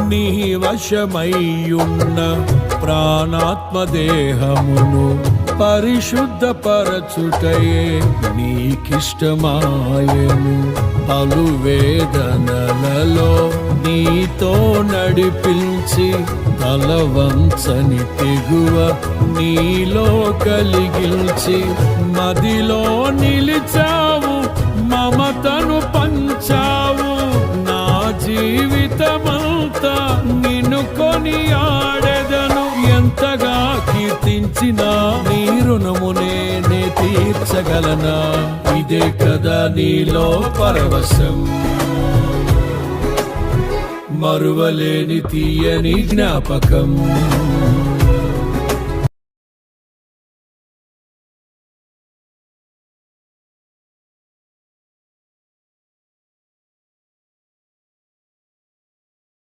నీ వశమయ్యున్న ప్రాణాత్మదేహమును పరిశుద్ధపరచుటయే నీకిష్టమాయను. పలు వేదనలలో నీతో నడిపించి తలవంచని తెగువ నీలో కలిగించి మదిలో నిలిచావు, మమతను పంచావు. నా జీవితమంతా నిన్ను కొనియాడెదను. ఎంతగా కీర్తించినా నీ రుణమునే నే తీర్చగలనా? ఇదే కదా నీలో పరవశం, మరువలేని తీయని జ్ఞాపకం.